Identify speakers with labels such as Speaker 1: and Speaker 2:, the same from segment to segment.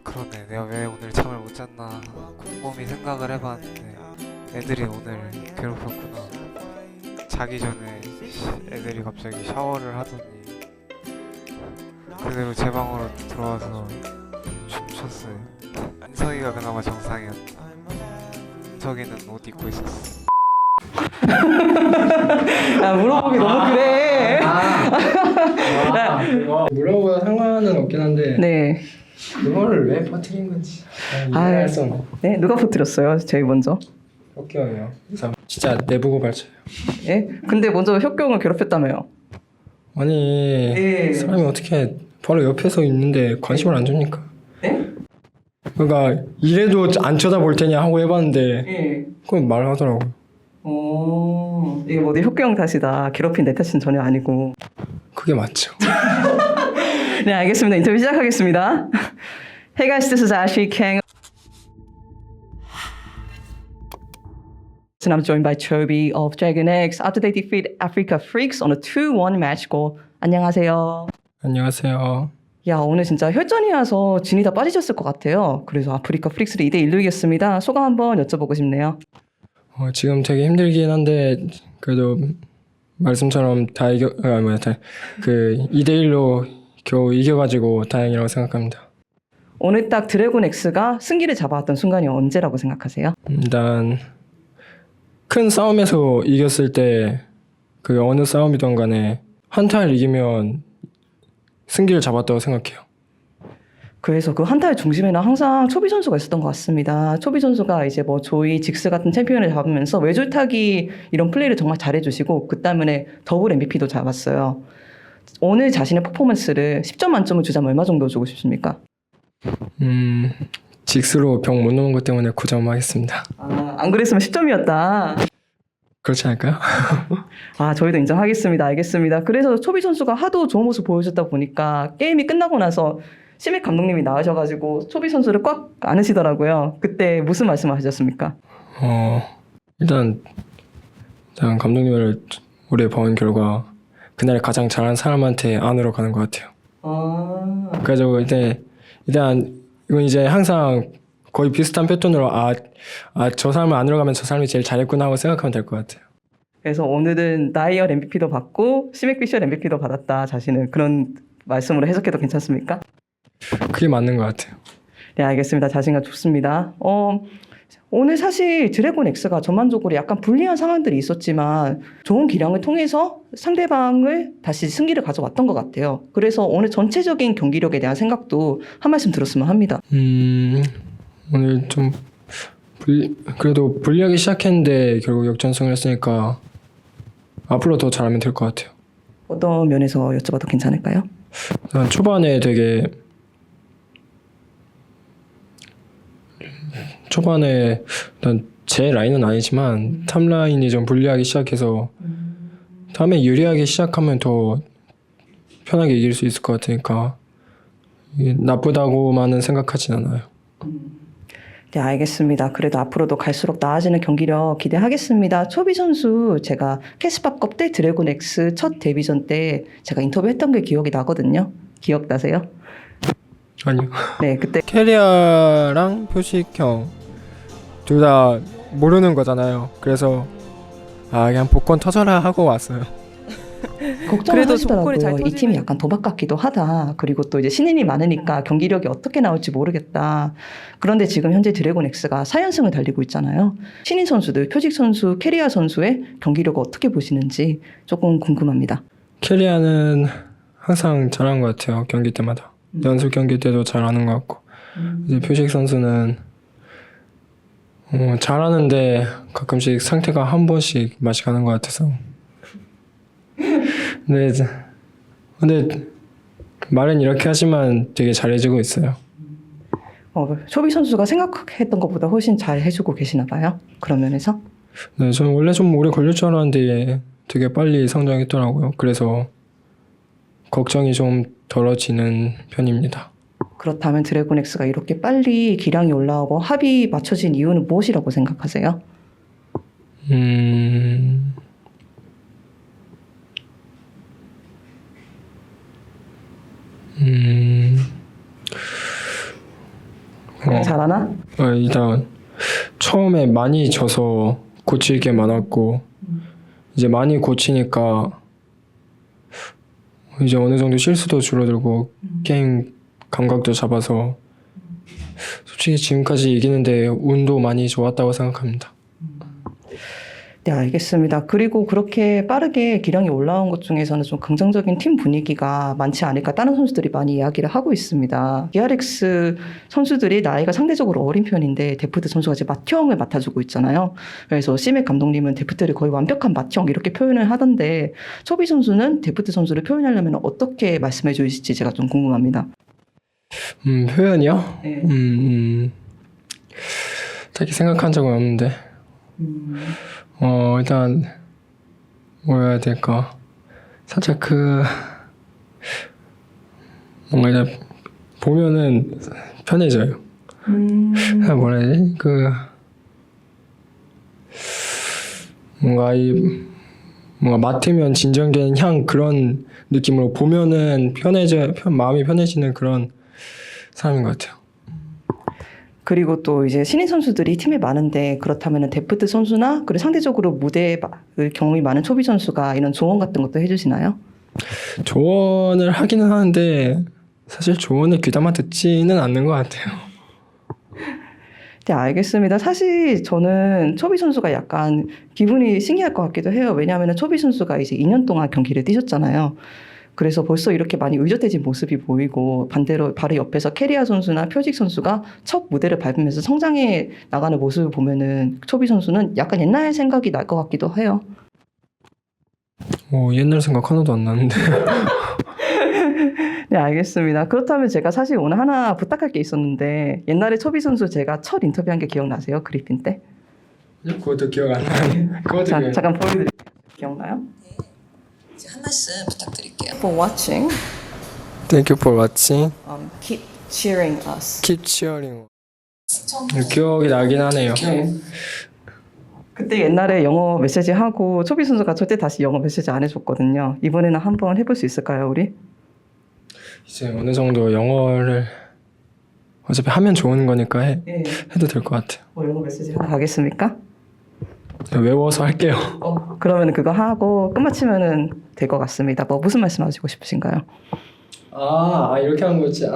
Speaker 1: 그러네. 내가 왜 오늘 잠을 못 잤나 곰곰이 생각을 해봤는데 애들이 오늘 괴롭혔구나. 자기 전에 애들이 갑자기 샤워를 하더니 그대로 제 방으로 들어와서 춤췄어요. 은석이가 그나마 정상이었다. 은석이는 옷 입고 있었어.
Speaker 2: 야, 물어보기 너무 그래.
Speaker 3: 물어보다 상관은 없긴 한데
Speaker 2: 네.
Speaker 3: 그거를 왜 퍼뜨린 건지 이해할 수 없네.
Speaker 2: 네, 누가 퍼뜨렸어요? 제일 먼저.
Speaker 3: 효경이요. 진짜 내보고 발차요.
Speaker 2: 예? 근데 먼저 혁경을 괴롭혔다며요.
Speaker 3: 아니
Speaker 2: 네.
Speaker 3: 사람이 어떻게 바로 옆에서 있는데 관심을 안 줍니까?
Speaker 2: 네?
Speaker 3: 그러니까 이래도 안 쳐다볼 테냐 하고 해봤는데
Speaker 2: 예.
Speaker 3: 그건 말하더라고요.
Speaker 2: 이게 뭐 내 혁경 탓이다. 괴롭힌 내 탓은 전혀 아니고.
Speaker 3: 그게 맞죠.
Speaker 2: 네, 알겠습니다. 인터뷰 시작하겠습니다. Hey guys, this is Ashley Kang. And I'm joined by Chovy of DragonX after they defeat Afreeca Freecs on a 2-1 match goal. 안녕하세요.
Speaker 3: 안녕하세요.
Speaker 2: 야, 오늘 진짜 혈전이라서 진이 다 빠지셨을 것 같아요. 그래서 아프리카 프릭스를 2대1로 이겼습니다. 소감 한번 여쭤보고 싶네요.
Speaker 3: 지금 되게 힘들긴 한데 그래도 말씀처럼 다 이겨 그 2대1로 겨우 이겨가지고 다행이라고 생각합니다.
Speaker 2: 오늘 딱 드래곤X가 승기를 잡아왔던 순간이 언제라고 생각하세요?
Speaker 3: 일단 큰 싸움에서 이겼을 때 그 어느 싸움이든 간에 한타를 이기면 승기를 잡았다고 생각해요.
Speaker 2: 그래서 그 한타의 중심에는 항상 초비 선수가 있었던 것 같습니다. 초비 선수가 이제 뭐 조이, 직스 같은 챔피언을 잡으면서 외줄타기 이런 플레이를 정말 잘해주시고 그 때문에 더블 MVP도 잡았어요. 오늘 자신의 퍼포먼스를 10점 만점을 주자면 얼마 정도 주고 싶습니까?
Speaker 3: 직스로 병 못 넣은 것 때문에 9점 하겠습니다.
Speaker 2: 안 그랬으면 10점이었다.
Speaker 3: 그렇지 않을까요?
Speaker 2: 저희도 인정하겠습니다. 알겠습니다. 그래서 초비 선수가 하도 좋은 모습 보여줬다 보니까 게임이 끝나고 나서 심익 감독님이 나오셔가지고 초비 선수를 꽉 안으시더라고요. 그때 무슨 말씀을 하셨습니까?
Speaker 3: 일단 감독님을 올해 본 결과 그날 가장 잘한 사람한테 안으러 가는 것 같아요. 그래서 일단 이건 이제 항상 거의 비슷한 패턴으로 저 사람을 안으러 가면 저 사람이 제일 잘했구나 하고 생각하면 될 것 같아요.
Speaker 2: 그래서 오늘은 나이얼 MVP도 받고 시맥 비셜 MVP도 받았다. 자신은 그런 말씀으로 해석해도 괜찮습니까?
Speaker 3: 그게 맞는 것 같아요.
Speaker 2: 네, 알겠습니다. 자신감 좋습니다. 오늘 사실 드래곤X가 전반적으로 약간 불리한 상황들이 있었지만 좋은 기량을 통해서 상대방을 다시 승기를 가져왔던 것 같아요. 그래서 오늘 전체적인 경기력에 대한 생각도 한 말씀 들었으면 합니다.
Speaker 3: 오늘 좀 그래도 불리하게 시작했는데 결국 역전승을 했으니까 앞으로 더 잘하면 될 것 같아요.
Speaker 2: 어떤 면에서 여쭤봐도 괜찮을까요?
Speaker 3: 초반에 제 라인은 아니지만 탑 라인이 좀 불리하게 시작해서 다음에 유리하게 시작하면 더 편하게 이길 수 있을 것 같으니까 나쁘다고만은 생각하진 않아요.
Speaker 2: 네, 알겠습니다. 그래도 앞으로도 갈수록 나아지는 경기력 기대하겠습니다. 초비 선수 제가 KeSPA 때 드래곤X 첫 데뷔전 때 제가 인터뷰했던 게 기억이 나거든요. 기억나세요?
Speaker 3: 아니요.
Speaker 2: 네, 그때
Speaker 3: 캐리어랑 표식형 둘 다 모르는 거잖아요. 그래서 그냥 복권 터져라 하고 왔어요.
Speaker 2: 걱정을 하시더라고요. 이 팀이 약간 도박 같기도 하다. 그리고 또 이제 신인이 많으니까 경기력이 어떻게 나올지 모르겠다. 그런데 지금 현재 드래곤X가 4연승을 달리고 있잖아요. 신인 선수들, 표직 선수, 캐리아 선수의 경기력을 어떻게 보시는지 조금 궁금합니다.
Speaker 3: 캐리아는 항상 잘하는 것 같아요. 경기 때마다. 연습 경기 때도 잘하는 것 같고 이제 표식 선수는 잘하는데 가끔씩 상태가 한 번씩 맛이 가는 것 같아서 근데 말은 이렇게 하지만 되게 잘해주고 있어요.
Speaker 2: 초비 선수가 생각했던 것보다 훨씬 잘 해주고 계시나 봐요. 그런 면에서.
Speaker 3: 네, 저는 원래 좀 오래 걸릴 줄 알았는데 되게 빨리 성장했더라고요. 그래서 걱정이 좀 덜어지는 편입니다.
Speaker 2: 그렇다면 드래곤X가 이렇게 빨리 기량이 올라오고 합이 맞춰진 이유는 무엇이라고 생각하세요? 잘하나?
Speaker 3: 일단 처음에 많이 져서 고칠 게 많았고 이제 많이 고치니까 이제 어느 정도 실수도 줄어들고 게임 감각도 잡아서 솔직히 지금까지 이기는데 운도 많이 좋았다고 생각합니다.
Speaker 2: 네, 알겠습니다. 그리고 그렇게 빠르게 기량이 올라온 것 중에서는 좀 긍정적인 팀 분위기가 많지 않을까 다른 선수들이 많이 이야기를 하고 있습니다. DRX 선수들이 나이가 상대적으로 어린 편인데 데프트 선수가 이제 맏형을 맡아주고 있잖아요. 그래서 시맥 감독님은 데프트를 거의 완벽한 맏형 이렇게 표현을 하던데 초비 선수는 데프트 선수를 표현하려면 어떻게 말씀해 주실지 제가 좀 궁금합니다.
Speaker 3: 표현이요?
Speaker 2: 네.
Speaker 3: 딱히 생각한 적은 없는데 일단 뭐라 해야 될까 살짝 뭔가 일단 보면은 편해져요. 뭐라 해야 되지? 뭔가 맡으면 진정되는 향 그런 느낌으로 보면은 마음이 편해지는 그런 사람인 것 같아요.
Speaker 2: 그리고 또 이제 신인 선수들이 팀에 많은데 그렇다면 데프트 선수나 그리고 상대적으로 무대에 경험이 많은 초비 선수가 이런 조언 같은 것도 해주시나요?
Speaker 3: 조언을 하기는 하는데 사실 조언을 귀담아 듣지는 않는 것 같아요.
Speaker 2: 네, 알겠습니다. 사실 저는 초비 선수가 약간 기분이 신기할 것 같기도 해요. 왜냐하면 초비 선수가 이제 2년 동안 경기를 뛰셨잖아요. 그래서 벌써 이렇게 많이 의젓해진 모습이 보이고 반대로 바로 옆에서 캐리아 선수나 표직 선수가 첫 무대를 밟으면서 성장해 나가는 모습을 보면은 초비 선수는 약간 옛날 생각이 날 것 같기도 해요.
Speaker 3: 옛날 생각 하나도 안 나는데.
Speaker 2: 네, 알겠습니다. 그렇다면 제가 사실 오늘 하나 부탁할 게 있었는데 옛날에 초비 선수 제가 첫 인터뷰한 게 기억나세요? 그리핀 때?
Speaker 3: 그것도 기억 안 나요.
Speaker 2: 잠깐 보여드릴게요. 기억나요?
Speaker 4: 한 말씀 부탁드릴게요.
Speaker 2: For watching.
Speaker 3: Thank you for watching.
Speaker 2: Keep cheering us.
Speaker 3: Keep cheering. 기억이 나긴 하네요.
Speaker 2: 네. 그때 옛날에 영어 메시지 하고 초비 선수가 절대 다시 영어 메시지 안 해줬거든요. 이번에는 한번 해볼 수 있을까요, 우리?
Speaker 3: 이제 어느 정도 영어를 어차피 하면 좋은 거니까 해도 될 것 같아요.
Speaker 2: 영어 메시지 하나 가겠습니까?
Speaker 3: 외워서 할게요.
Speaker 2: 그러면 그거 하고 끝마치면은 될 것 같습니다. 무슨 말씀하시고 싶으신가요?
Speaker 3: 이렇게 하는 거지.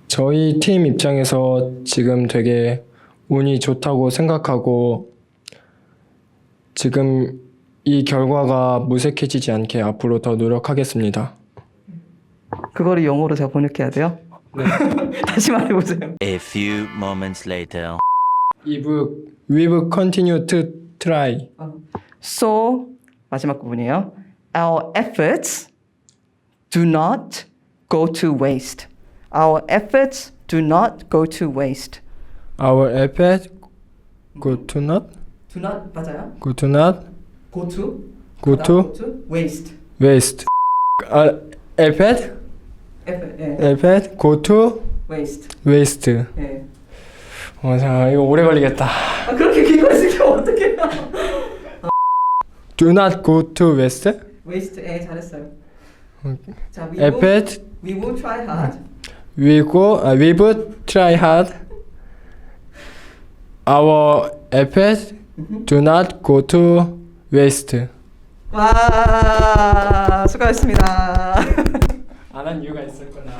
Speaker 3: 저희 팀 입장에서 지금 되게 운이 좋다고 생각하고 지금 이 결과가 무색해지지 않게 앞으로 더 노력하겠습니다.
Speaker 2: 그거를 영어로 제가 번역해야 돼요?
Speaker 3: 네.
Speaker 2: 다시 말해보세요.
Speaker 5: A few moments later.
Speaker 3: We will continue to try.
Speaker 2: So 마지막 부분이에요. Our efforts do not go to waste. Our efforts do not go to waste.
Speaker 3: Our effort go to not
Speaker 2: Do not 맞아요?
Speaker 3: go to not
Speaker 2: Go to
Speaker 3: go to
Speaker 2: waste.
Speaker 3: waste. effort effort go to
Speaker 2: waste.
Speaker 3: waste.
Speaker 2: 네.
Speaker 3: 자 이거 오래 걸리겠다.
Speaker 2: 그렇게 기분 쓰면 어떡해요?
Speaker 3: Do not go to waste.
Speaker 2: waste. 잘했어요. 자,
Speaker 3: effort
Speaker 2: we will try hard.
Speaker 3: we will try hard. Our effort do not go to waste.
Speaker 2: 와, 수고하셨습니다.
Speaker 3: 안 한 이유가 있었구나.